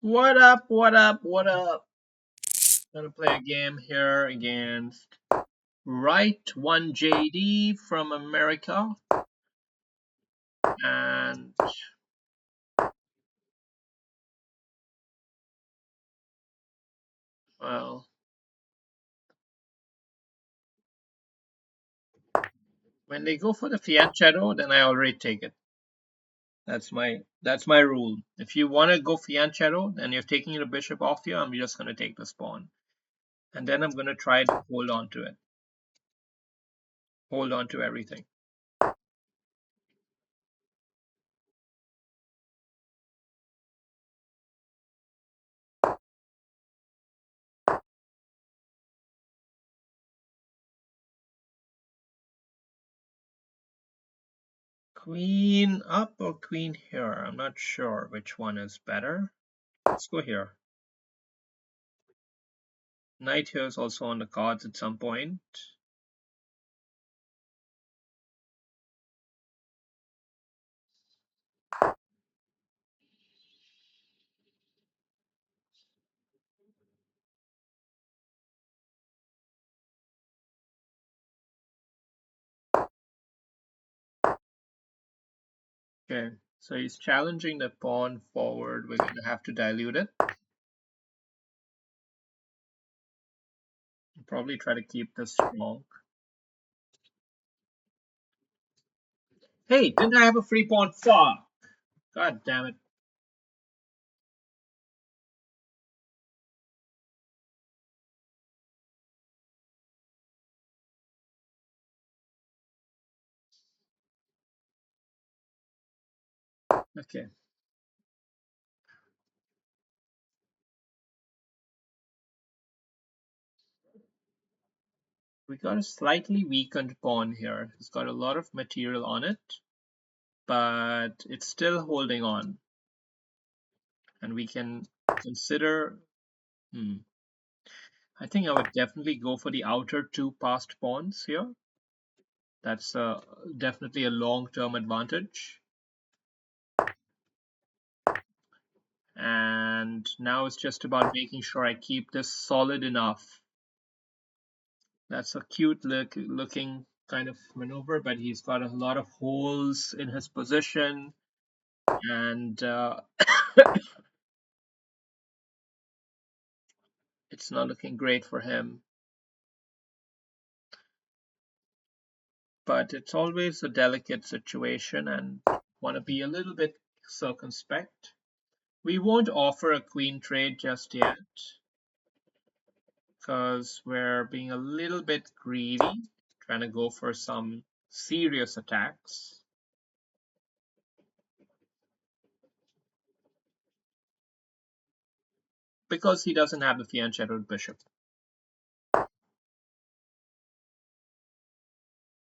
What up? What up? What up? Gonna play a game here against Right One JD from America, and well, when they go for the fianchetto, then I already take it. That's my rule. If you want to go fianchetto, and you're taking the bishop off you, I'm just gonna take the pawn, and then I'm gonna try to hold on to it, hold on to everything. Queen up or queen here? I'm not sure which one is better. Let's go here. Knight here is also on the cards at some point. Okay, so he's challenging the pawn forward. We're going to have to dilute it. Probably try to keep this strong. Hey, didn't I have a free pawn? Fuck! God damn it. Okay. We got a slightly weakened pawn here. It's got a lot of material on it, but it's still holding on. And we can consider. I think I would definitely go for the outer two passed pawns here. That's definitely a long-term advantage. And now it's just about making sure I keep this solid enough. That's a cute looking kind of maneuver, but he's got a lot of holes in his position, and it's not looking great for him. But it's always a delicate situation, and want to be a little bit circumspect. We won't offer a queen trade just yet, because we're being a little bit greedy, trying to go for some serious attacks. Because he doesn't have the fianchettoed bishop.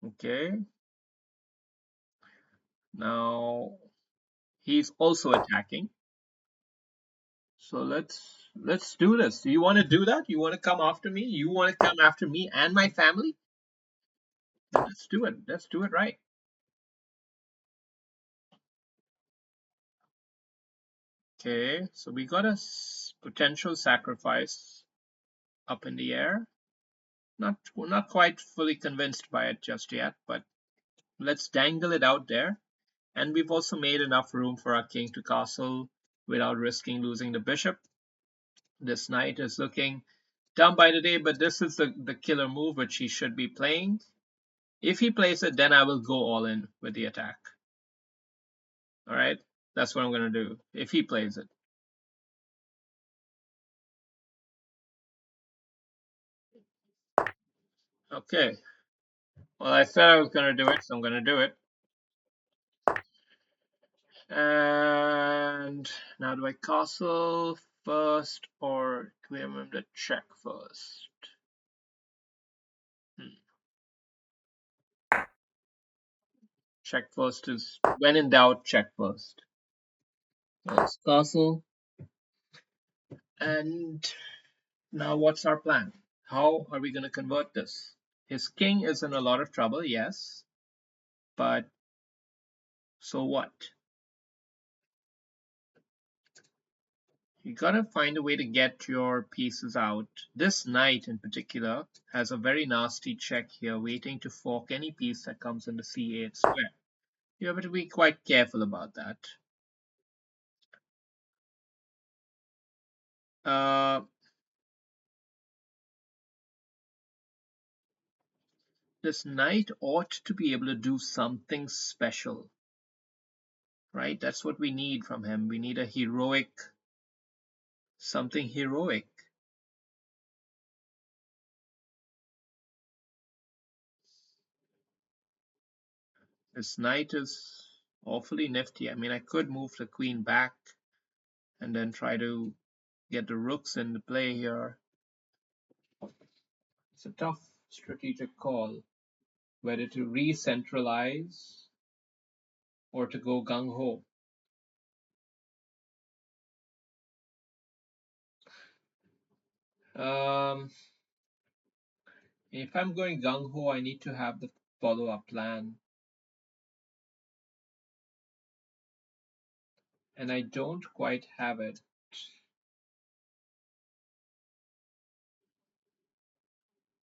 Okay. Now he's also attacking. So let's do this. Do you want to do that? You want to come after me? You want to come after me and my family? Then let's do it. Let's do it right. Okay, so we got a potential sacrifice up in the air. We're not quite fully convinced by it just yet, but let's dangle it out there. And we've also made enough room for our king to castle without risking losing the bishop. This knight is looking down by the day, but this is the killer move which he should be playing. If he plays it, then I will go all in with the attack. All right, that's what I'm going to do if he plays it. Okay. Well, I said I was going to do it, so I'm going to do it. And now do I castle first or do we have him to check first? Check first is when in doubt, check first. Let's castle. And now what's our plan? How are we going to convert this? His king is in a lot of trouble, yes. But so what? You gotta find a way to get your pieces out. This knight in particular has a very nasty check here, waiting to fork any piece that comes in the c8 square. You have to be quite careful about that. Uh, this knight ought to be able to do something special, right? That's what we need from him. We need a heroic, something heroic. This knight is awfully nifty. I mean, I could move the queen back and then try to get the rooks into play here. It's a tough strategic call whether to re-centralize or to go gung-ho. If I'm going gung-ho, I need to have the follow-up plan. And I don't quite have it.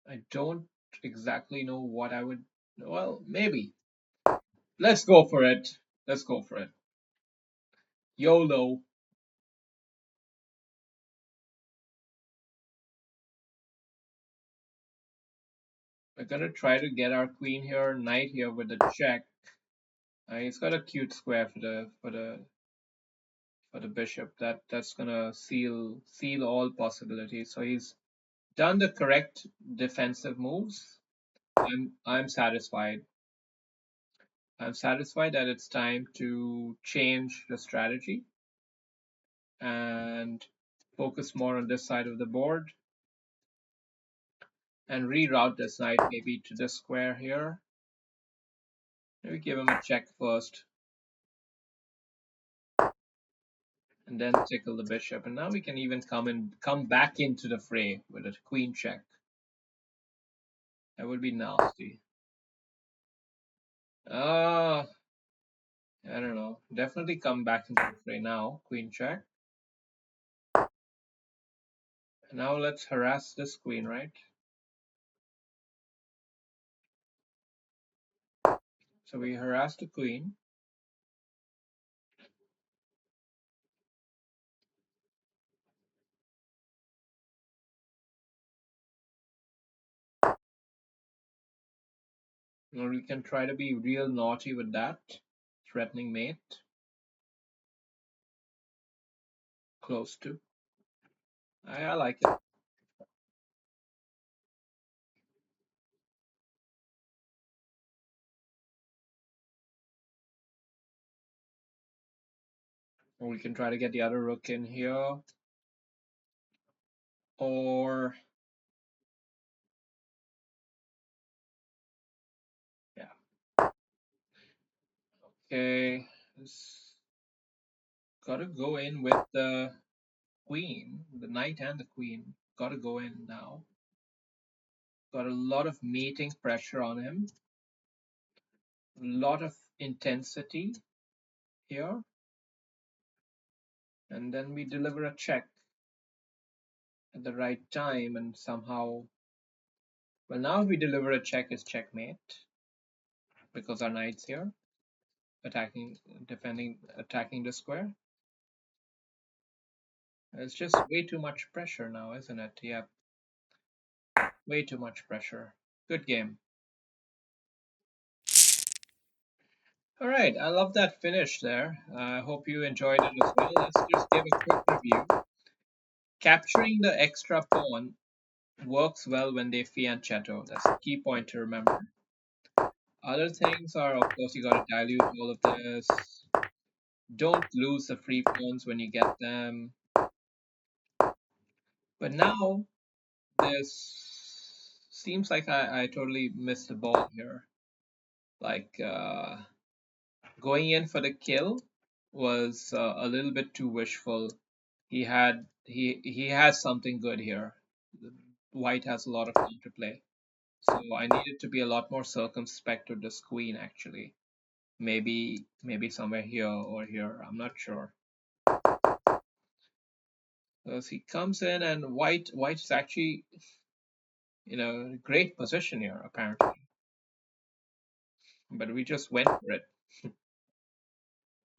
I don't exactly know what I would. Well, maybe. Let's go for it. Let's go for it. YOLO. We're gonna try to get our queen here, knight here with the check. He's got a cute square for the bishop. That's gonna seal all possibilities. So he's done the correct defensive moves. I'm satisfied. I'm satisfied that it's time to change the strategy and focus more on this side of the board and reroute this knight maybe to this square here. Maybe give him a check first and then tickle the bishop. And now we can even come back into the fray with a queen check. That would be nasty. I don't know. Definitely come back into the fray now. Queen check. And now let's harass this queen, right? So we harass the queen. Or we can try to be real naughty with that. Threatening mate. Close to. I like it. Or we can try to get the other rook in here. Or yeah. Okay. Gotta go in with the queen, the knight and the queen. Gotta go in now. Got a lot of mating pressure on him. A lot of intensity here. And then we deliver a check at the right time and somehow. Well, now if we deliver a check, it's checkmate because our knight's here, attacking the square. It's just way too much pressure now, isn't it? Yeah, way too much pressure. Good game. All right, I love that finish there. I hope you enjoyed it as well. Let's just give a quick review. Capturing the extra pawn works well when they fianchetto. That's the key point to remember. Other things are, of course, you got to dilute all of this. Don't lose the free pawns when you get them. But now, this seems like I totally missed the ball here. Like, going in for the kill was a little bit too wishful. He has something good here. White has a lot of counterplay. So I needed to be a lot more circumspect with this queen actually. Maybe somewhere here or here. I'm not sure. Because he comes in and white is actually, great position here apparently, but we just went for it.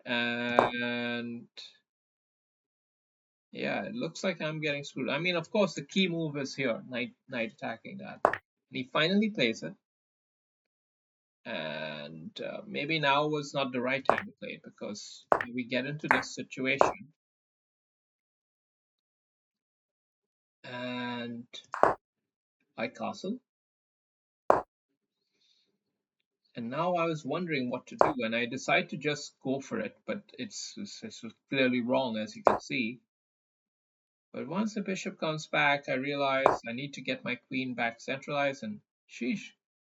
And yeah, it looks like I'm getting screwed. I mean, of course, the key move is here, knight attacking that. And he finally plays it, and maybe now was not the right time to play it because we get into this situation, and I castle. And now I was wondering what to do, and I decided to just go for it, but it's clearly wrong, as you can see. But once the bishop comes back, I realize I need to get my queen back centralized, and sheesh,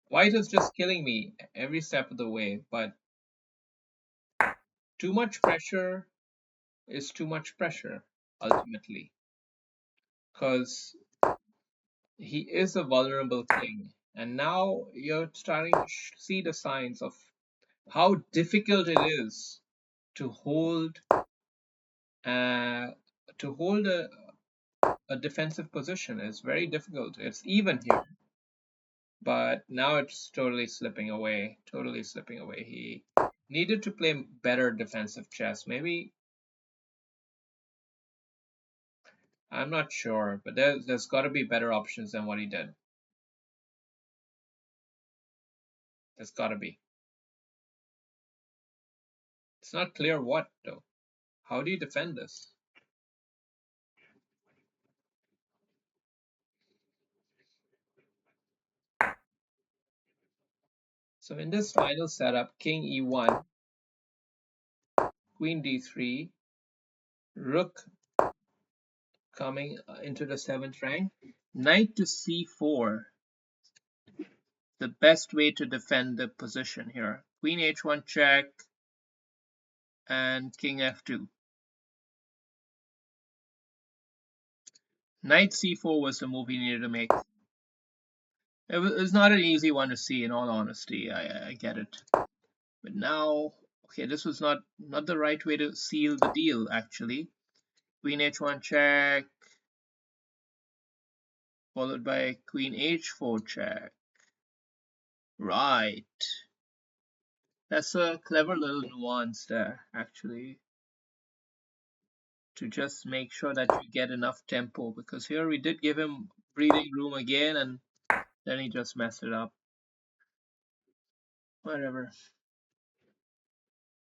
white is just killing me every step of the way. But too much pressure is too much pressure, ultimately, because he is a vulnerable king. And now you're starting to see the signs of how difficult it is to hold uh, a defensive position. It's very difficult. It's even here, but now it's totally slipping away. Totally slipping away. He needed to play better defensive chess. Maybe I'm not sure, but there's got to be better options than what he did. There's got to be. It's not clear what though. How do you defend this? So in this final setup, king e1, queen d3, rook coming into the 7th rank, knight to c4. The best way to defend the position here. Queen h1 check and king f2. Knight c4 was the move he needed to make. It was not an easy one to see, in all honesty. I get it. But now, okay, this was not the right way to seal the deal, actually. Queen h1 check, followed by queen h4 check. Right. That's a clever little nuance there, actually, to just make sure that you get enough tempo, because here we did give him breathing room again, and then he just messed it up. Whatever.